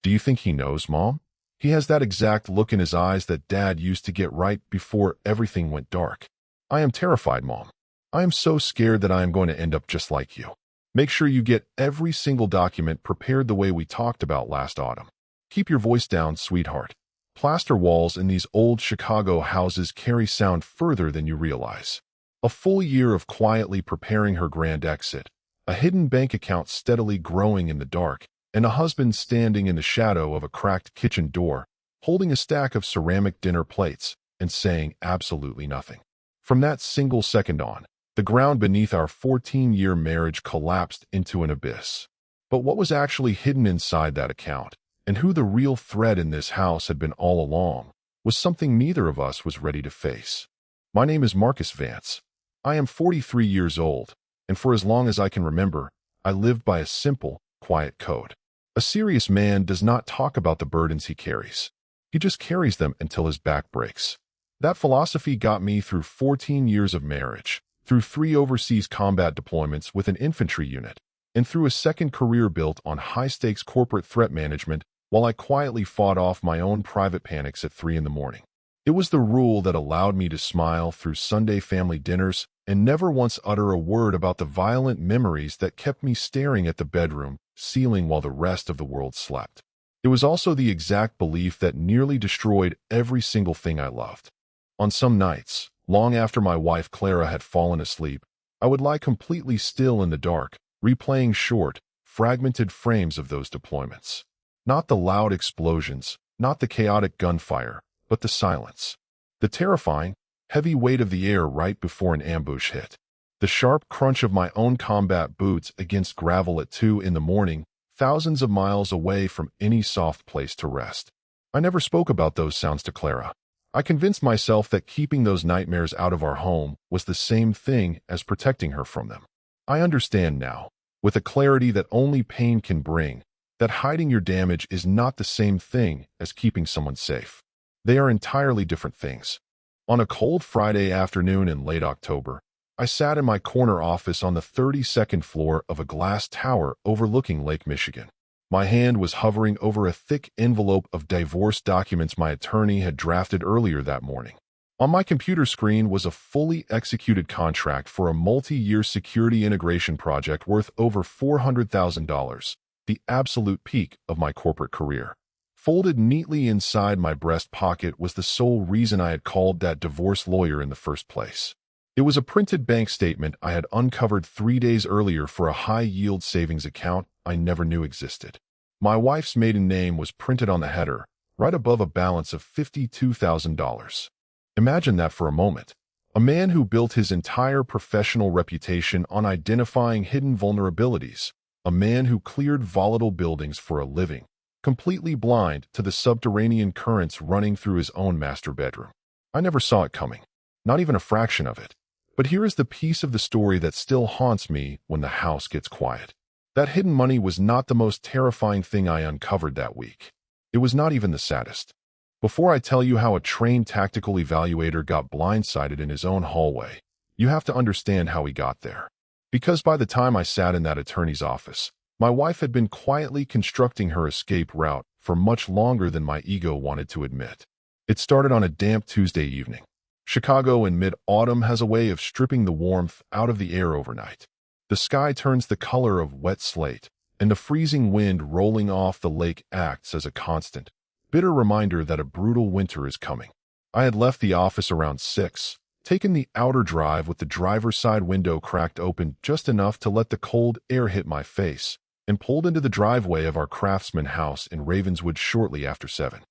Do you think he knows, Mom? He has that exact look in his eyes that Dad used to get right before everything went dark. I am terrified, Mom. I am so scared that I am going to end up just like you. Make sure you get every single document prepared the way we talked about last autumn. Keep your voice down, sweetheart. Plaster walls in these old Chicago houses carry sound further than you realize. A full year of quietly preparing her grand exit, a hidden bank account steadily growing in the dark, and a husband standing in the shadow of a cracked kitchen door, holding a stack of ceramic dinner plates and saying absolutely nothing. From that single second on, the ground beneath our 14-year marriage collapsed into an abyss. But what was actually hidden inside that account, and who the real threat in this house had been all along, was something neither of us was ready to face. My name is Marcus Vance. I am 43 years old, and for as long as I can remember, I lived by a simple, quiet code. A serious man does not talk about the burdens he carries. He just carries them until his back breaks. That philosophy got me through 14 years of marriage, through 3 overseas combat deployments with an infantry unit, and through a second career built on high-stakes corporate threat management while I quietly fought off my own private panics at 3 in the morning. It was the rule that allowed me to smile through Sunday family dinners and never once utter a word about the violent memories that kept me staring at the bedroom ceiling while the rest of the world slept. It was also the exact belief that nearly destroyed every single thing I loved. On some nights, long after my wife Clara had fallen asleep, I would lie completely still in the dark, replaying short, fragmented frames of those deployments. Not the loud explosions, not the chaotic gunfire, but the silence. The terrifying, heavy weight of the air right before an ambush hit. The sharp crunch of my own combat boots against gravel at 2 in the morning, thousands of miles away from any soft place to rest. I never spoke about those sounds to Clara. I convinced myself that keeping those nightmares out of our home was the same thing as protecting her from them. I understand now, with a clarity that only pain can bring, that hiding your damage is not the same thing as keeping someone safe. They are entirely different things. On a cold Friday afternoon in late October, I sat in my corner office on the 32nd floor of a glass tower overlooking Lake Michigan. My hand was hovering over a thick envelope of divorce documents my attorney had drafted earlier that morning. On my computer screen was a fully executed contract for a multi-year security integration project worth over $400,000, the absolute peak of my corporate career. Folded neatly inside my breast pocket was the sole reason I had called that divorce lawyer in the first place. It was a printed bank statement I had uncovered 3 days earlier for a high-yield savings account I never knew existed. My wife's maiden name was printed on the header, right above a balance of $52,000. Imagine that for a moment. A man who built his entire professional reputation on identifying hidden vulnerabilities. A man who cleared volatile buildings for a living, completely blind to the subterranean currents running through his own master bedroom. I never saw it coming, not even a fraction of it. But here is the piece of the story that still haunts me when the house gets quiet. That hidden money was not the most terrifying thing I uncovered that week. It was not even the saddest. Before I tell you how a trained tactical evaluator got blindsided in his own hallway, you have to understand how he got there. Because by the time I sat in that attorney's office, my wife had been quietly constructing her escape route for much longer than my ego wanted to admit. It started on a damp Tuesday evening. Chicago in mid-autumn has a way of stripping the warmth out of the air overnight. The sky turns the color of wet slate, and the freezing wind rolling off the lake acts as a constant, bitter reminder that a brutal winter is coming. I had left the office around 6, taken the outer drive with the driver's side window cracked open just enough to let the cold air hit my face, and pulled into the driveway of our Craftsman house in Ravenswood shortly after 7.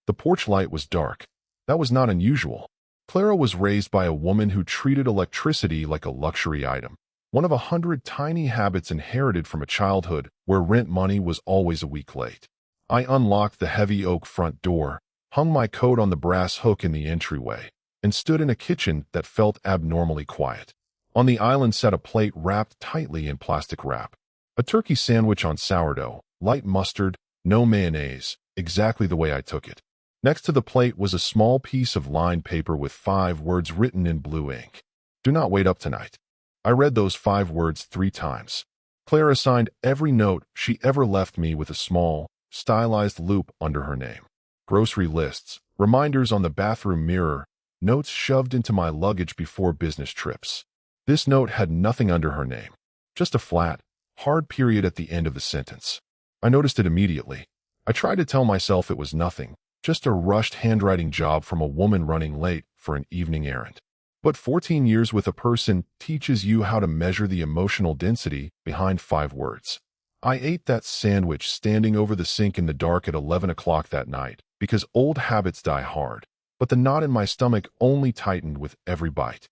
The porch light was dark. That was not unusual. Clara was raised by a woman who treated electricity like a luxury item, one of 100 tiny habits inherited from a childhood where rent money was always a week late. I unlocked the heavy oak front door, hung my coat on the brass hook in the entryway, and stood in a kitchen that felt abnormally quiet. On the island sat a plate wrapped tightly in plastic wrap. A turkey sandwich on sourdough, light mustard, no mayonnaise, exactly the way I took it. Next to the plate was a small piece of lined paper with 5 words written in blue ink. Do not wait up tonight. I read those 5 words 3 times. Clara signed every note she ever left me with a small, stylized loop under her name. Grocery lists, reminders on the bathroom mirror, notes shoved into my luggage before business trips. This note had nothing under her name, just a flat, hard period at the end of the sentence. I noticed it immediately. I tried to tell myself it was nothing, just a rushed handwriting job from a woman running late for an evening errand. But 14 years with a person teaches you how to measure the emotional density behind 5 words. I ate that sandwich standing over the sink in the dark at 11 o'clock that night because old habits die hard, but the knot in my stomach only tightened with every bite.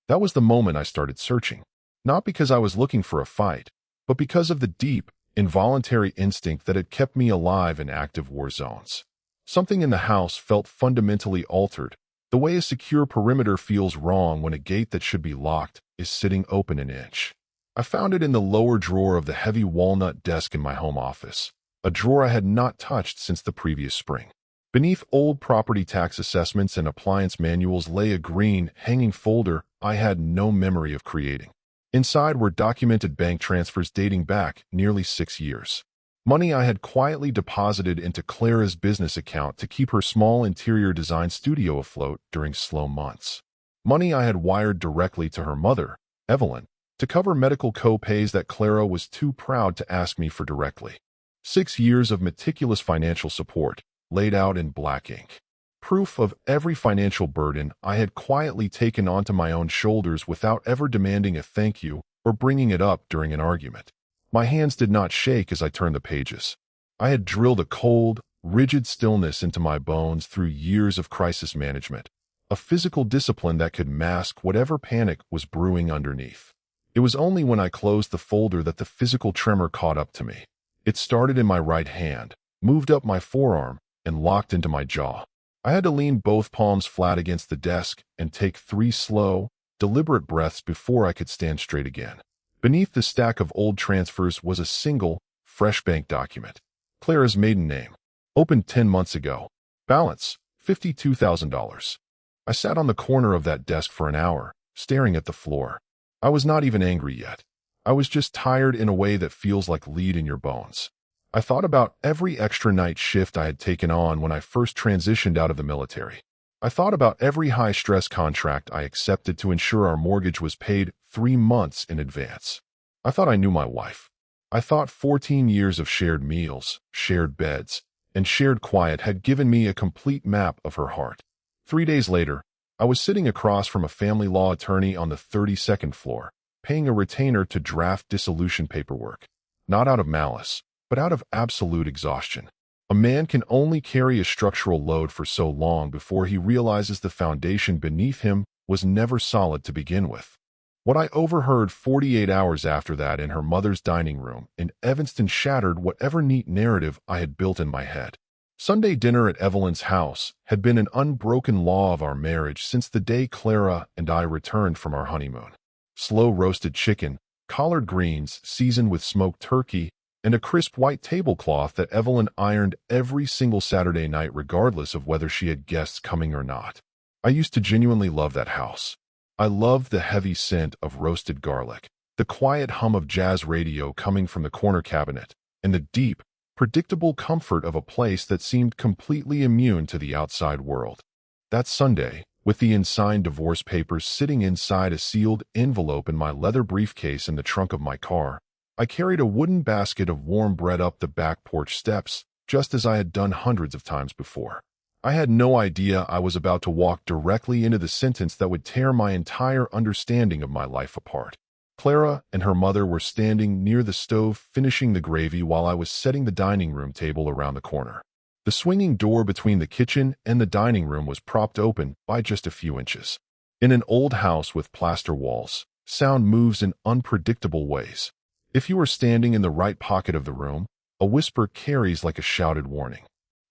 That was the moment I started searching, not because I was looking for a fight, but because of the deep, involuntary instinct that had kept me alive in active war zones. Something in the house felt fundamentally altered, the way a secure perimeter feels wrong when a gate that should be locked is sitting open an inch. I found it in the lower drawer of the heavy walnut desk in my home office, a drawer I had not touched since the previous spring. Beneath old property tax assessments and appliance manuals lay a green, hanging folder I had no memory of creating. Inside were documented bank transfers dating back nearly 6 years. Money I had quietly deposited into Clara's business account to keep her small interior design studio afloat during slow months. Money I had wired directly to her mother, Evelyn, to cover medical co-pays that Clara was too proud to ask me for directly. 6 years of meticulous financial support, laid out in black ink. Proof of every financial burden I had quietly taken onto my own shoulders without ever demanding a thank you or bringing it up during an argument. My hands did not shake as I turned the pages. I had drilled a cold, rigid stillness into my bones through years of crisis management, a physical discipline that could mask whatever panic was brewing underneath. It was only when I closed the folder that the physical tremor caught up to me. It started in my right hand, moved up my forearm, and locked into my jaw. I had to lean both palms flat against the desk and take 3 slow, deliberate breaths before I could stand straight again. Beneath the stack of old transfers was a single, fresh bank document. Clara's maiden name. Opened 10 months ago. Balance, $52,000. I sat on the corner of that desk for an hour, staring at the floor. I was not even angry yet. I was just tired in a way that feels like lead in your bones. I thought about every extra night shift I had taken on when I first transitioned out of the military. I thought about every high-stress contract I accepted to ensure our mortgage was paid 3 months in advance. I thought I knew my wife. I thought 14 years of shared meals, shared beds, and shared quiet had given me a complete map of her heart. 3 days later, I was sitting across from a family law attorney on the 32nd floor, paying a retainer to draft dissolution paperwork, not out of malice, but out of absolute exhaustion. A man can only carry a structural load for so long before he realizes the foundation beneath him was never solid to begin with. What I overheard 48 hours after that in her mother's dining room in Evanston shattered whatever neat narrative I had built in my head. Sunday dinner at Evelyn's house had been an unbroken law of our marriage since the day Clara and I returned from our honeymoon. Slow roasted chicken, collard greens seasoned with smoked turkey, and a crisp white tablecloth that Evelyn ironed every single Saturday night regardless of whether she had guests coming or not. I used to genuinely love that house. I loved the heavy scent of roasted garlic, the quiet hum of jazz radio coming from the corner cabinet, and the deep, predictable comfort of a place that seemed completely immune to the outside world. That Sunday, with the unsigned divorce papers sitting inside a sealed envelope in my leather briefcase in the trunk of my car, I carried a wooden basket of warm bread up the back porch steps, just as I had done hundreds of times before. I had no idea I was about to walk directly into the sentence that would tear my entire understanding of my life apart. Clara and her mother were standing near the stove finishing the gravy while I was setting the dining room table around the corner. The swinging door between the kitchen and the dining room was propped open by just a few inches. In an old house with plaster walls, sound moves in unpredictable ways. If you are standing in the right pocket of the room, a whisper carries like a shouted warning.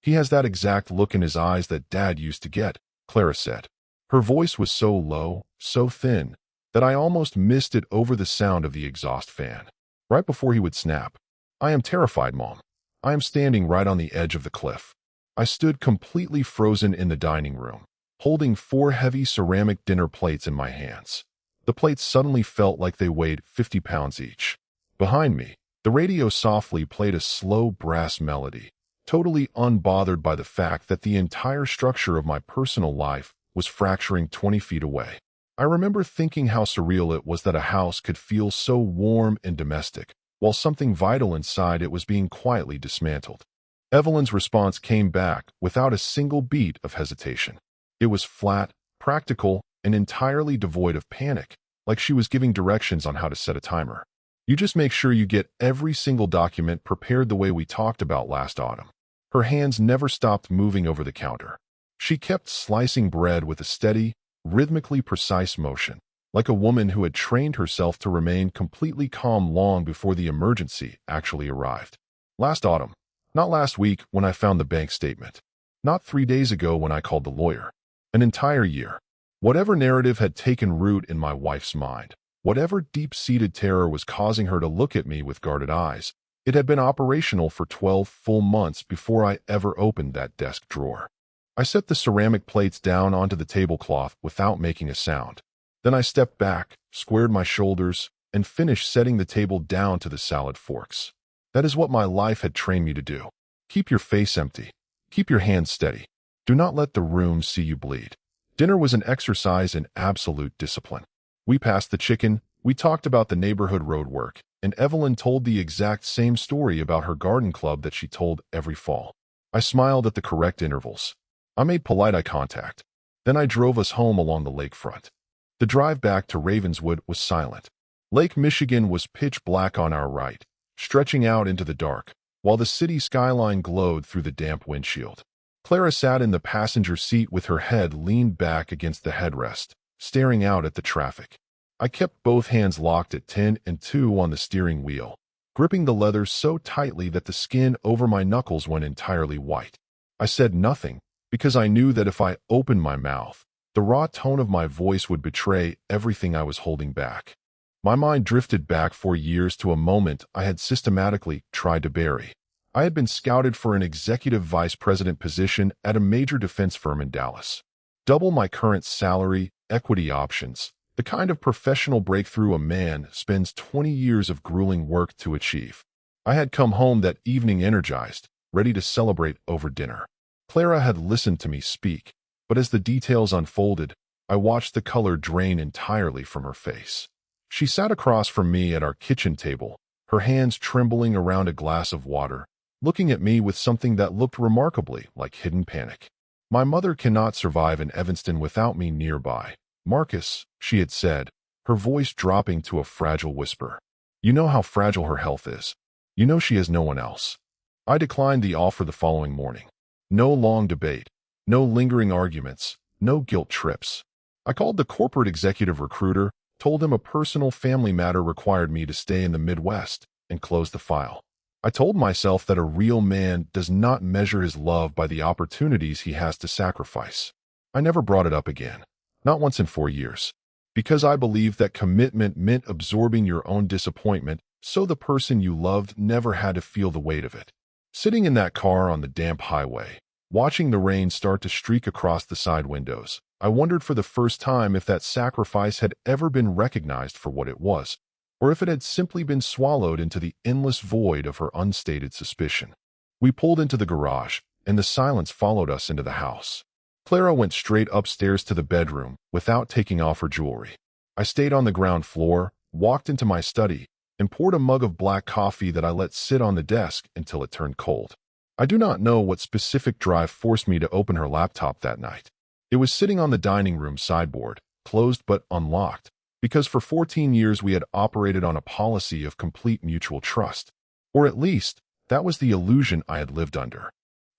"He has that exact look in his eyes that Dad used to get," Clara said. Her voice was so low, so thin, that I almost missed it over the sound of the exhaust fan. Right before he would snap, "I am terrified, Mom. I am standing right on the edge of the cliff." I stood completely frozen in the dining room, holding 4 heavy ceramic dinner plates in my hands. The plates suddenly felt like they weighed 50 pounds each. Behind me, the radio softly played a slow brass melody, totally unbothered by the fact that the entire structure of my personal life was fracturing 20 feet away. I remember thinking how surreal it was that a house could feel so warm and domestic, while something vital inside it was being quietly dismantled. Evelyn's response came back without a single beat of hesitation. It was flat, practical, and entirely devoid of panic, like she was giving directions on how to set a timer. You just make sure you get every single document prepared the way we talked about last autumn. Her hands never stopped moving over the counter. She kept slicing bread with a steady, rhythmically precise motion, like a woman who had trained herself to remain completely calm long before the emergency actually arrived. Last autumn, not last week when I found the bank statement, not 3 days ago when I called the lawyer. An entire year. Whatever narrative had taken root in my wife's mind, whatever deep-seated terror was causing her to look at me with guarded eyes, it had been operational for 12 full months before I ever opened that desk drawer. I set the ceramic plates down onto the tablecloth without making a sound. Then I stepped back, squared my shoulders, and finished setting the table down to the salad forks. That is what my life had trained me to do. Keep your face empty. Keep your hands steady. Do not let the room see you bleed. Dinner was an exercise in absolute discipline. We passed the chicken, we talked about the neighborhood road work, and Evelyn told the exact same story about her garden club that she told every fall. I smiled at the correct intervals. I made polite eye contact. Then I drove us home along the lakefront. The drive back to Ravenswood was silent. Lake Michigan was pitch black on our right, stretching out into the dark, while the city skyline glowed through the damp windshield. Clara sat in the passenger seat with her head leaned back against the headrest, staring out at the traffic. I kept both hands locked at 10 and 2 on the steering wheel, gripping the leather so tightly that the skin over my knuckles went entirely white. I said nothing, because I knew that if I opened my mouth, the raw tone of my voice would betray everything I was holding back. My mind drifted back for years to a moment I had systematically tried to bury. I had been scouted for an executive vice president position at a major defense firm in Dallas. Double my current salary, equity options, the kind of professional breakthrough a man spends 20 years of grueling work to achieve. I had come home that evening energized, ready to celebrate over dinner. Clara had listened to me speak, but as the details unfolded, I watched the color drain entirely from her face. She sat across from me at our kitchen table, her hands trembling around a glass of water, looking at me with something that looked remarkably like hidden panic. My mother cannot survive in Evanston without me nearby. Marcus, she had said, her voice dropping to a fragile whisper. You know how fragile her health is. You know she has no one else. I declined the offer the following morning. No long debate. No lingering arguments. No guilt trips. I called the corporate executive recruiter, told him a personal family matter required me to stay in the Midwest, and closed the file. I told myself that a real man does not measure his love by the opportunities he has to sacrifice. I never brought it up again, not once in 4 years, because I believed that commitment meant absorbing your own disappointment so the person you loved never had to feel the weight of it. Sitting in that car on the damp highway, watching the rain start to streak across the side windows, I wondered for the first time if that sacrifice had ever been recognized for what it was, or if it had simply been swallowed into the endless void of her unstated suspicion. We pulled into the garage, and the silence followed us into the house. Clara went straight upstairs to the bedroom without taking off her jewelry. I stayed on the ground floor, walked into my study, and poured a mug of black coffee that I let sit on the desk until it turned cold. I do not know what specific drive forced me to open her laptop that night. It was sitting on the dining room sideboard, closed but unlocked, because for 14 years we had operated on a policy of complete mutual trust. Or at least, that was the illusion I had lived under.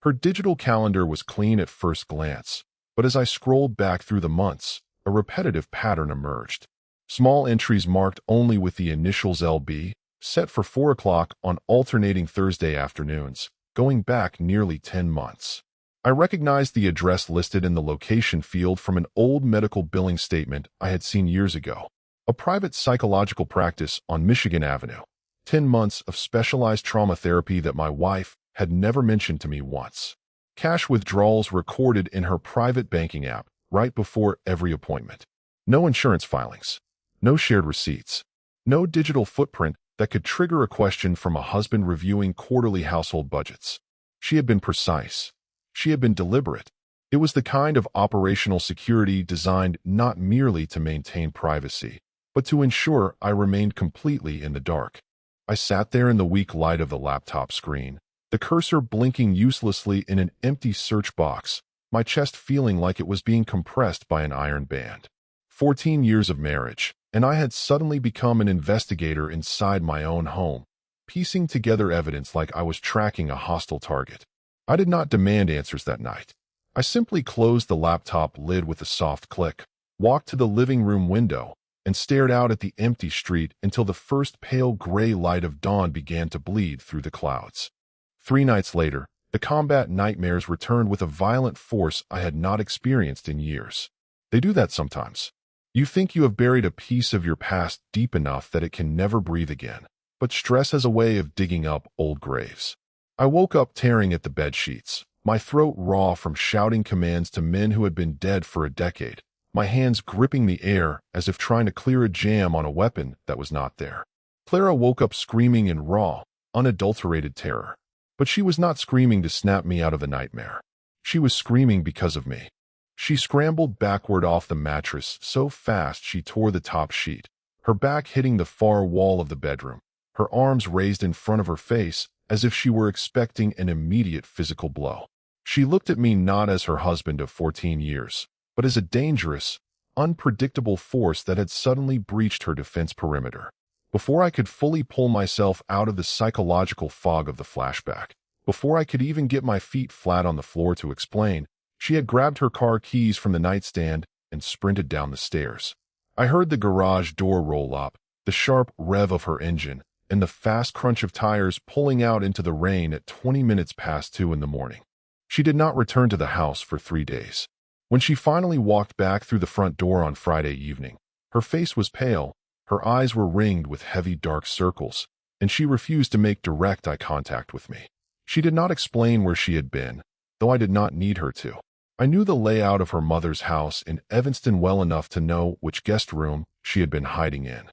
Her digital calendar was clean at first glance, but as I scrolled back through the months, a repetitive pattern emerged. Small entries marked only with the initials LB, set for 4 o'clock on alternating Thursday afternoons, going back nearly 10 months. I recognized the address listed in the location field from an old medical billing statement I had seen years ago. A private psychological practice on Michigan Avenue. 10 months of specialized trauma therapy that my wife had never mentioned to me once. Cash withdrawals recorded in her private banking app right before every appointment. No insurance filings. No shared receipts. No digital footprint that could trigger a question from a husband reviewing quarterly household budgets. She had been precise. She had been deliberate. It was the kind of operational security designed not merely to maintain privacy, but to ensure I remained completely in the dark. I sat there in the weak light of the laptop screen, the cursor blinking uselessly in an empty search box, my chest feeling like it was being compressed by an iron band. 14 years of marriage, and I had suddenly become an investigator inside my own home, piecing together evidence like I was tracking a hostile target. I did not demand answers that night. I simply closed the laptop lid with a soft click, walked to the living room window, and stared out at the empty street until the first pale gray light of dawn began to bleed through the clouds. 3 nights later, the combat nightmares returned with a violent force I had not experienced in years. They do that sometimes. You think you have buried a piece of your past deep enough that it can never breathe again, but stress has a way of digging up old graves. I woke up tearing at the bed sheets, my throat raw from shouting commands to men who had been dead for a decade, my hands gripping the air as if trying to clear a jam on a weapon that was not there. Clara woke up screaming in raw, unadulterated terror. But she was not screaming to snap me out of the nightmare. She was screaming because of me. She scrambled backward off the mattress so fast she tore the top sheet, her back hitting the far wall of the bedroom, her arms raised in front of her face as if she were expecting an immediate physical blow. She looked at me not as her husband of 14 years, but as a dangerous, unpredictable force that had suddenly breached her defense perimeter. Before I could fully pull myself out of the psychological fog of the flashback, before I could even get my feet flat on the floor to explain, she had grabbed her car keys from the nightstand and sprinted down the stairs. I heard the garage door roll up, the sharp rev of her engine, and the fast crunch of tires pulling out into the rain at 20 minutes past 2 in the morning. She did not return to the house for 3 days. When she finally walked back through the front door on Friday evening, her face was pale, her eyes were ringed with heavy dark circles, and she refused to make direct eye contact with me. She did not explain where she had been, though I did not need her to. I knew the layout of her mother's house in Evanston well enough to know which guest room she had been hiding in.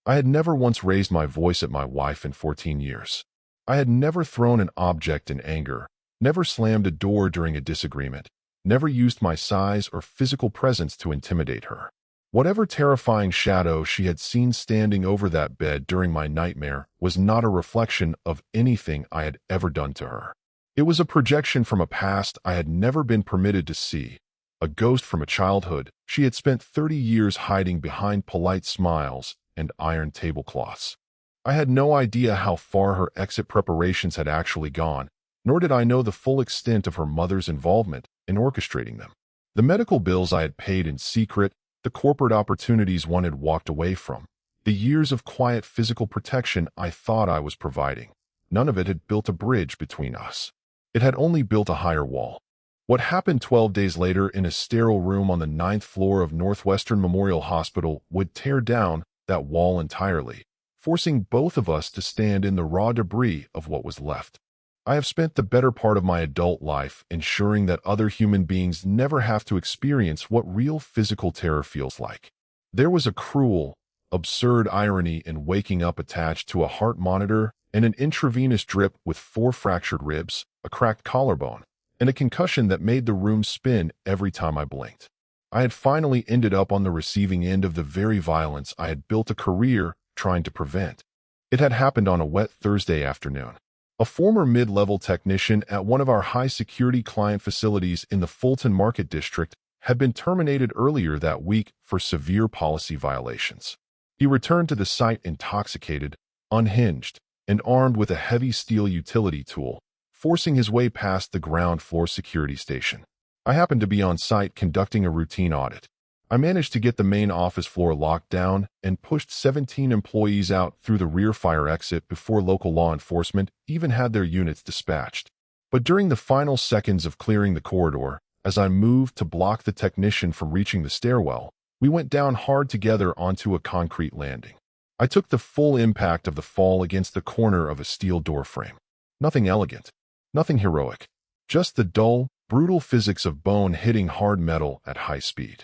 I had never once raised my voice at my wife in 14 years. I had never thrown an object in anger, never slammed a door during a disagreement, never used my size or physical presence to intimidate her. Whatever terrifying shadow she had seen standing over that bed during my nightmare was not a reflection of anything I had ever done to her. It was a projection from a past I had never been permitted to see, a ghost from a childhood she had spent 30 years hiding behind polite smiles and iron tablecloths. I had no idea how far her exit preparations had actually gone, nor did I know the full extent of her mother's involvement in orchestrating them. The medical bills I had paid in secret, the corporate opportunities one had walked away from, the years of quiet physical protection I thought I was providing, none of it had built a bridge between us. It had only built a higher wall. What happened 12 days later in a sterile room on the 9th floor of Northwestern Memorial Hospital would tear down that wall entirely, forcing both of us to stand in the raw debris of what was left. I have spent the better part of my adult life ensuring that other human beings never have to experience what real physical terror feels like. There was a cruel, absurd irony in waking up attached to a heart monitor and an intravenous drip with 4 fractured ribs, a cracked collarbone, and a concussion that made the room spin every time I blinked. I had finally ended up on the receiving end of the very violence I had built a career trying to prevent. It had happened on a wet Thursday afternoon. A former mid-level technician at one of our high-security client facilities in the Fulton Market District had been terminated earlier that week for severe policy violations. He returned to the site intoxicated, unhinged, and armed with a heavy steel utility tool, forcing his way past the ground floor security station. I happened to be on site conducting a routine audit. I managed to get the main office floor locked down and pushed 17 employees out through the rear fire exit before local law enforcement even had their units dispatched. But during the final seconds of clearing the corridor, as I moved to block the technician from reaching the stairwell, we went down hard together onto a concrete landing. I took the full impact of the fall against the corner of a steel doorframe. Nothing elegant, nothing heroic, just the dull, brutal physics of bone hitting hard metal at high speed.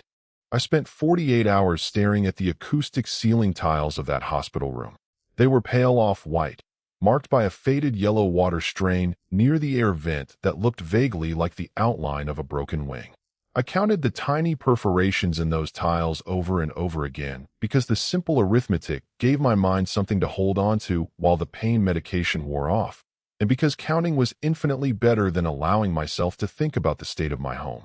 I spent 48 hours staring at the acoustic ceiling tiles of that hospital room. They were pale off-white, marked by a faded yellow water stain near the air vent that looked vaguely like the outline of a broken wing. I counted the tiny perforations in those tiles over and over again because the simple arithmetic gave my mind something to hold on to while the pain medication wore off, and because counting was infinitely better than allowing myself to think about the state of my home.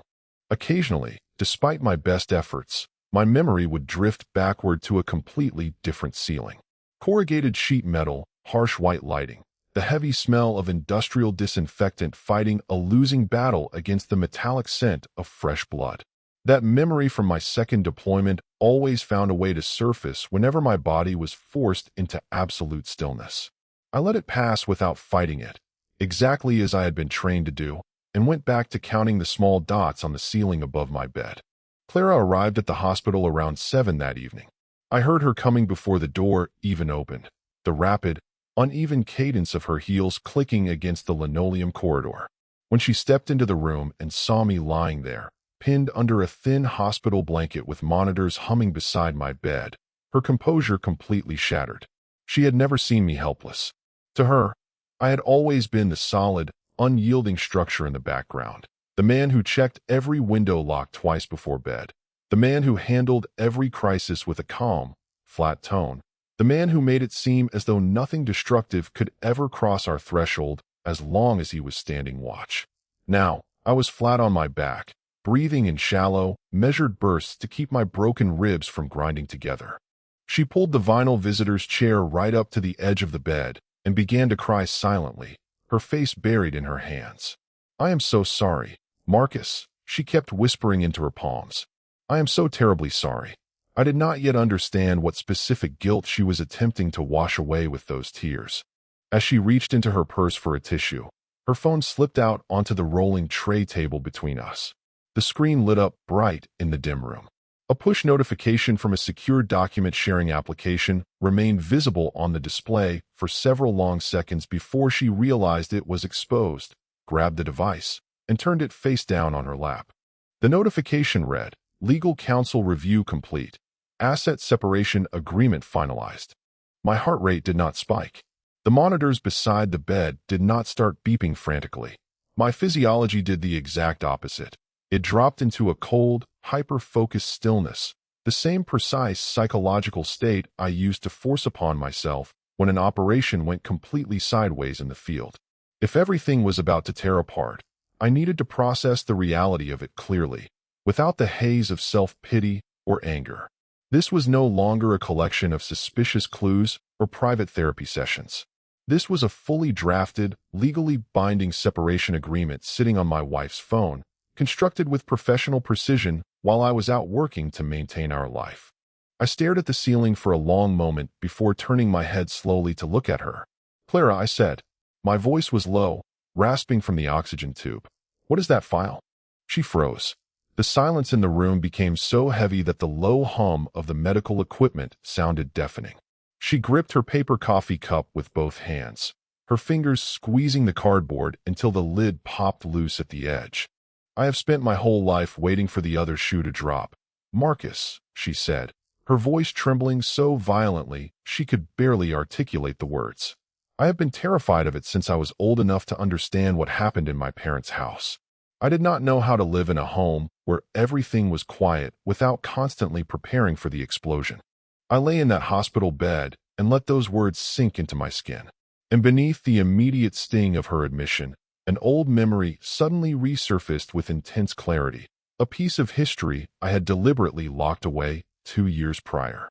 Occasionally, despite my best efforts, my memory would drift backward to a completely different ceiling. Corrugated sheet metal, harsh white lighting, the heavy smell of industrial disinfectant fighting a losing battle against the metallic scent of fresh blood. That memory from my second deployment always found a way to surface whenever my body was forced into absolute stillness. I let it pass without fighting it, exactly as I had been trained to do, and went back to counting the small dots on the ceiling above my bed. Clara arrived at the hospital around 7 that evening. I heard her coming before the door even opened, the rapid, uneven cadence of her heels clicking against the linoleum corridor. When she stepped into the room and saw me lying there, pinned under a thin hospital blanket with monitors humming beside my bed, her composure completely shattered. She had never seen me helpless. To her, I had always been the solid, unyielding structure in the background, the man who checked every window lock twice before bed, the man who handled every crisis with a calm, flat tone, the man who made it seem as though nothing destructive could ever cross our threshold as long as he was standing watch. Now, I was flat on my back, breathing in shallow, measured bursts to keep my broken ribs from grinding together. She pulled the vinyl visitor's chair right up to the edge of the bed and began to cry silently, her face buried in her hands. "I am so sorry, Marcus," she kept whispering into her palms. "I am so terribly sorry." I did not yet understand what specific guilt she was attempting to wash away with those tears. As she reached into her purse for a tissue, her phone slipped out onto the rolling tray table between us. The screen lit up bright in the dim room. A push notification from a secure document sharing application remained visible on the display for several long seconds before she realized it was exposed, grabbed the device, and turned it face down on her lap. The notification read, "Legal counsel review complete. Asset separation agreement finalized." My heart rate did not spike. The monitors beside the bed did not start beeping frantically. My physiology did the exact opposite. It dropped into a cold, hyper-focused stillness, the same precise psychological state I used to force upon myself when an operation went completely sideways in the field. If everything was about to tear apart, I needed to process the reality of it clearly, without the haze of self-pity or anger. This was no longer a collection of suspicious clues or private therapy sessions. This was a fully drafted, legally binding separation agreement sitting on my wife's phone, constructed with professional precision while I was out working to maintain our life. I stared at the ceiling for a long moment before turning my head slowly to look at her. "Clara," I said. My voice was low, rasping from the oxygen tube. "What is that file?" She froze. The silence in the room became so heavy that the low hum of the medical equipment sounded deafening. She gripped her paper coffee cup with both hands, her fingers squeezing the cardboard until the lid popped loose at the edge. "I have spent my whole life waiting for the other shoe to drop. Marcus," she said, her voice trembling so violently she could barely articulate the words. "I have been terrified of it since I was old enough to understand what happened in my parents' house. I did not know how to live in a home where everything was quiet without constantly preparing for the explosion. I lay in that hospital bed and let those words sink into my skin. And beneath the immediate sting of her admission, an old memory suddenly resurfaced with intense clarity, a piece of history I had deliberately locked away 2 years prior.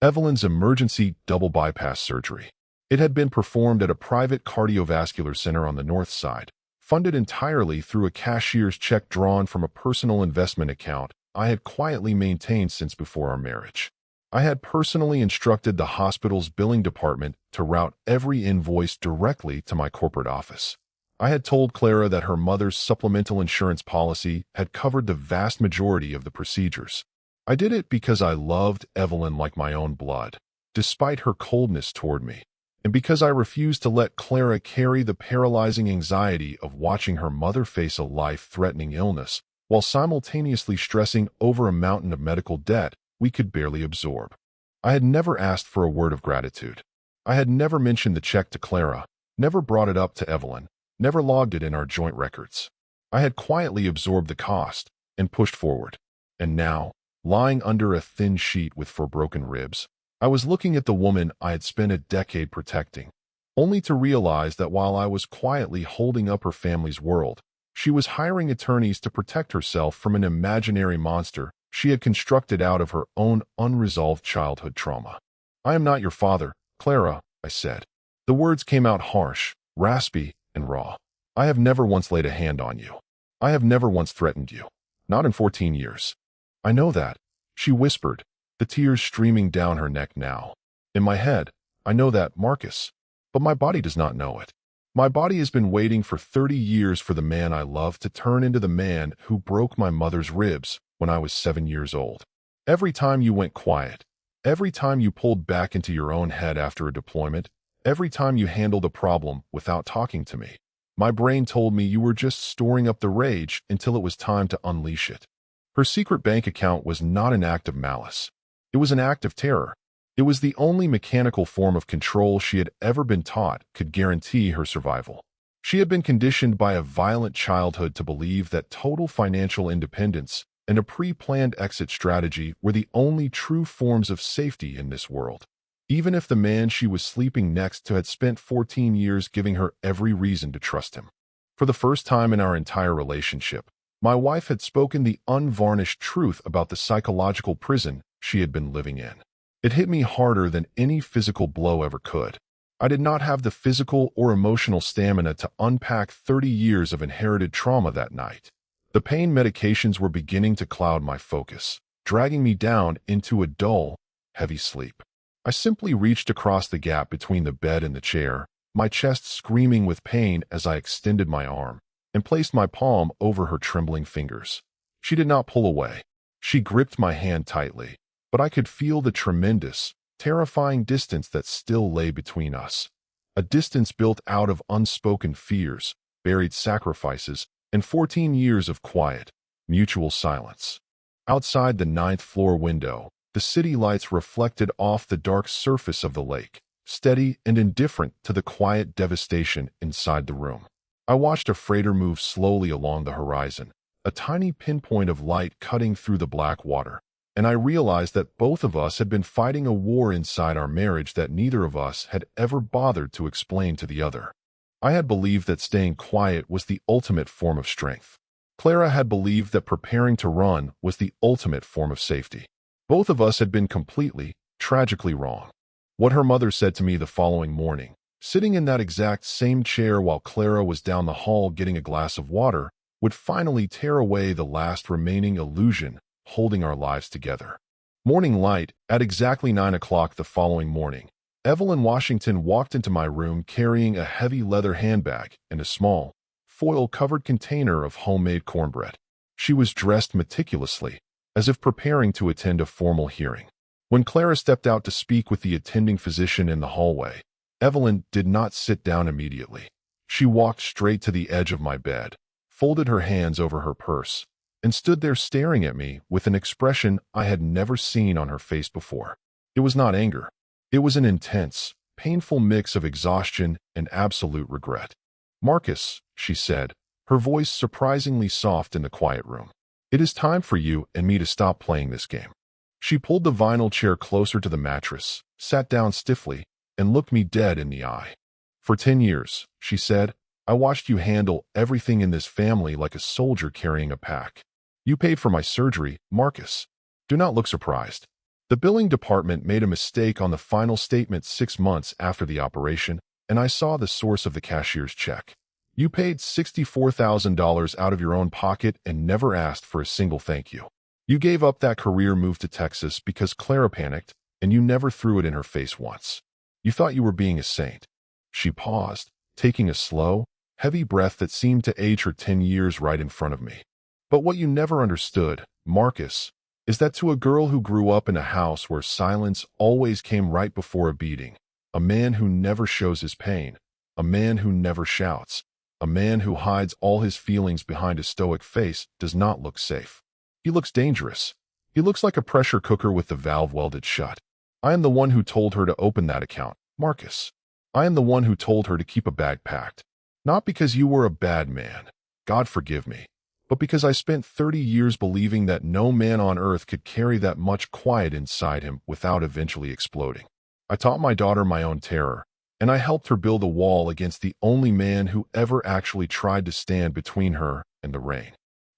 Evelyn's emergency double bypass surgery. It had been performed at a private cardiovascular center on the north side, funded entirely through a cashier's check drawn from a personal investment account I had quietly maintained since before our marriage. I had personally instructed the hospital's billing department to route every invoice directly to my corporate office. I had told Clara that her mother's supplemental insurance policy had covered the vast majority of the procedures. I did it because I loved Evelyn like my own blood, despite her coldness toward me, and because I refused to let Clara carry the paralyzing anxiety of watching her mother face a life-threatening illness while simultaneously stressing over a mountain of medical debt we could barely absorb. I had never asked for a word of gratitude. I had never mentioned the check to Clara, never brought it up to Evelyn, never logged it in our joint records. I had quietly absorbed the cost and pushed forward. And now, lying under a thin sheet with four broken ribs, I was looking at the woman I had spent a decade protecting, only to realize that while I was quietly holding up her family's world, she was hiring attorneys to protect herself from an imaginary monster she had constructed out of her own unresolved childhood trauma. "I am not your father, Clara," I said. The words came out harsh, raspy, and raw. "I have never once laid a hand on you. I have never once threatened you. Not in 14 years. "I know that," she whispered, the tears streaming down her neck now. In my head, "I know that, Marcus. But my body does not know it. My body has been waiting for 30 years for the man I love to turn into the man who broke my mother's ribs when I was 7 years old. Every time you went quiet, every time you pulled back into your own head after a deployment, every time you handled a problem without talking to me, my brain told me you were just storing up the rage until it was time to unleash it." Her secret bank account was not an act of malice. It was an act of terror. It was the only mechanical form of control she had ever been taught could guarantee her survival. She had been conditioned by a violent childhood to believe that total financial independence and a pre-planned exit strategy were the only true forms of safety in this world, even if the man she was sleeping next to had spent 14 years giving her every reason to trust him. For the first time in our entire relationship, my wife had spoken the unvarnished truth about the psychological prison she had been living in. It hit me harder than any physical blow ever could. I did not have the physical or emotional stamina to unpack 30 years of inherited trauma that night. The pain medications were beginning to cloud my focus, dragging me down into a dull, heavy sleep. I simply reached across the gap between the bed and the chair, my chest screaming with pain as I extended my arm, and placed my palm over her trembling fingers. She did not pull away. She gripped my hand tightly, but I could feel the tremendous, terrifying distance that still lay between us. A distance built out of unspoken fears, buried sacrifices, and 14 years of quiet, mutual silence. Outside the 9th-floor window, the city lights reflected off the dark surface of the lake, steady and indifferent to the quiet devastation inside the room. I watched a freighter move slowly along the horizon, a tiny pinpoint of light cutting through the black water, and I realized that both of us had been fighting a war inside our marriage that neither of us had ever bothered to explain to the other. I had believed that staying quiet was the ultimate form of strength. Clara had believed that preparing to run was the ultimate form of safety. Both of us had been completely, tragically wrong. What her mother said to me the following morning, sitting in that exact same chair while Clara was down the hall getting a glass of water, would finally tear away the last remaining illusion holding our lives together. Morning light, at exactly 9 o'clock the following morning, Evelyn Washington walked into my room carrying a heavy leather handbag and a small, foil-covered container of homemade cornbread. She was dressed meticulously, as if preparing to attend a formal hearing. When Clara stepped out to speak with the attending physician in the hallway, Evelyn did not sit down immediately. She walked straight to the edge of my bed, folded her hands over her purse, and stood there staring at me with an expression I had never seen on her face before. It was not anger. It was an intense, painful mix of exhaustion and absolute regret. "Marcus," she said, her voice surprisingly soft in the quiet room, "it is time for you and me to stop playing this game." She pulled the vinyl chair closer to the mattress, sat down stiffly, and looked me dead in the eye. "For 10 years," she said, "I watched you handle everything in this family like a soldier carrying a pack. You paid for my surgery, Marcus. Do not look surprised. The billing department made a mistake on the final statement 6 months after the operation, and I saw the source of the cashier's check. You paid $64,000 out of your own pocket and never asked for a single thank you. You gave up that career move to Texas because Clara panicked, and you never threw it in her face once. You thought you were being a saint." She paused, taking a slow, heavy breath that seemed to age her 10 years right in front of me. "But what you never understood, Marcus, is that to a girl who grew up in a house where silence always came right before a beating, a man who never shows his pain, a man who never shouts, a man who hides all his feelings behind a stoic face does not look safe. He looks dangerous. He looks like a pressure cooker with the valve welded shut. I am the one who told her to open that account, Marcus. I am the one who told her to keep a bag packed. Not because you were a bad man, God forgive me, but because I spent 30 years believing that no man on earth could carry that much quiet inside him without eventually exploding. I taught my daughter my own terror, and I helped her build a wall against the only man who ever actually tried to stand between her and the rain.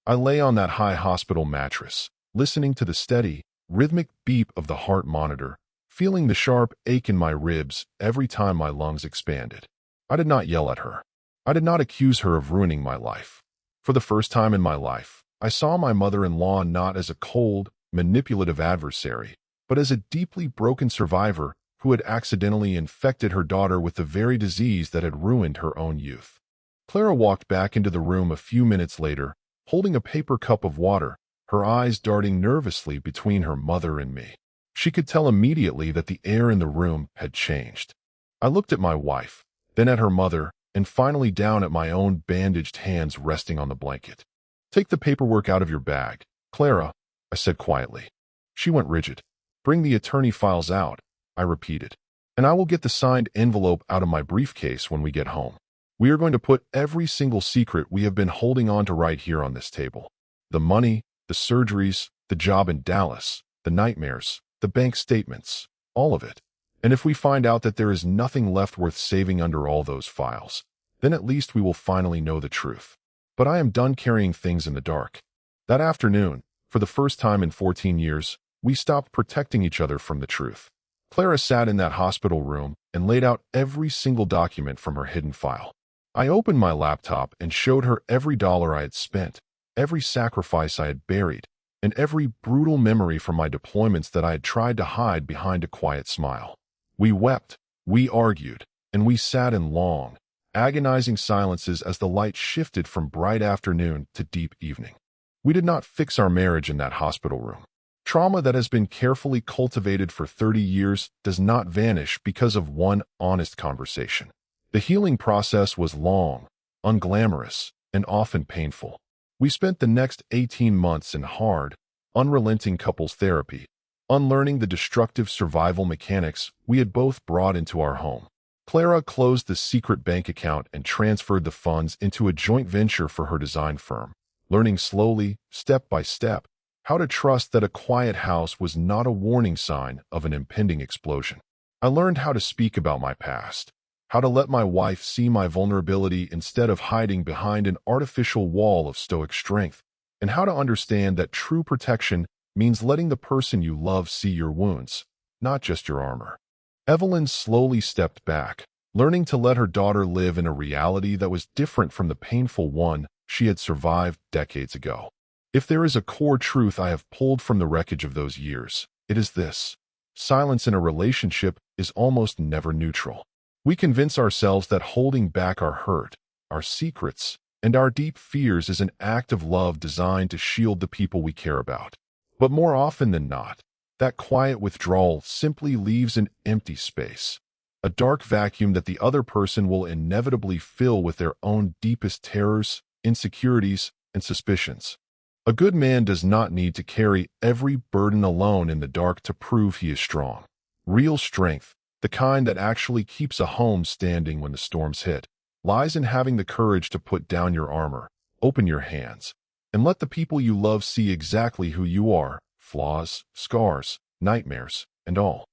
I lay on that high hospital mattress, listening to the steady, rhythmic beep of the heart monitor, feeling the sharp ache in my ribs every time my lungs expanded. I did not yell at her. I did not accuse her of ruining my life. For the first time in my life, I saw my mother-in-law not as a cold, manipulative adversary, but as a deeply broken survivor who had accidentally infected her daughter with the very disease that had ruined her own youth. Clara walked back into the room a few minutes later, holding a paper cup of water, her eyes darting nervously between her mother and me. She could tell immediately that the air in the room had changed. I looked at my wife, then at her mother, and finally down at my own bandaged hands resting on the blanket. "Take the paperwork out of your bag, Clara," I said quietly. She went rigid. "Bring the attorney files out," I repeated, "and I will get the signed envelope out of my briefcase when we get home. We are going to put every single secret we have been holding on to right here on this table. The money, the surgeries, the job in Dallas, the nightmares, the bank statements, all of it. And if we find out that there is nothing left worth saving under all those files, then at least we will finally know the truth. But I am done carrying things in the dark." That afternoon, for the first time in 14 years, we stopped protecting each other from the truth. Clara sat in that hospital room and laid out every single document from her hidden file. I opened my laptop and showed her every dollar I had spent, every sacrifice I had buried, and every brutal memory from my deployments that I had tried to hide behind a quiet smile. We wept, we argued, and we sat in long, agonizing silences as the light shifted from bright afternoon to deep evening. We did not fix our marriage in that hospital room. Trauma that has been carefully cultivated for 30 years does not vanish because of one honest conversation. The healing process was long, unglamorous, and often painful. We spent the next 18 months in hard, unrelenting couples therapy, unlearning the destructive survival mechanics we had both brought into our home. Clara closed the secret bank account and transferred the funds into a joint venture for her design firm, learning slowly, step by step, how to trust that a quiet house was not a warning sign of an impending explosion. I learned how to speak about my past, how to let my wife see my vulnerability instead of hiding behind an artificial wall of stoic strength, and how to understand that true protection means letting the person you love see your wounds, not just your armor. Evelyn slowly stepped back, learning to let her daughter live in a reality that was different from the painful one she had survived decades ago. If there is a core truth I have pulled from the wreckage of those years, it is this: silence in a relationship is almost never neutral. We convince ourselves that holding back our hurt, our secrets, and our deep fears is an act of love designed to shield the people we care about. But more often than not, that quiet withdrawal simply leaves an empty space, a dark vacuum that the other person will inevitably fill with their own deepest terrors, insecurities, and suspicions. A good man does not need to carry every burden alone in the dark to prove he is strong. Real strength, the kind that actually keeps a home standing when the storms hit, lies in having the courage to put down your armor, open your hands, and let the people you love see exactly who you are, flaws, scars, nightmares, and all.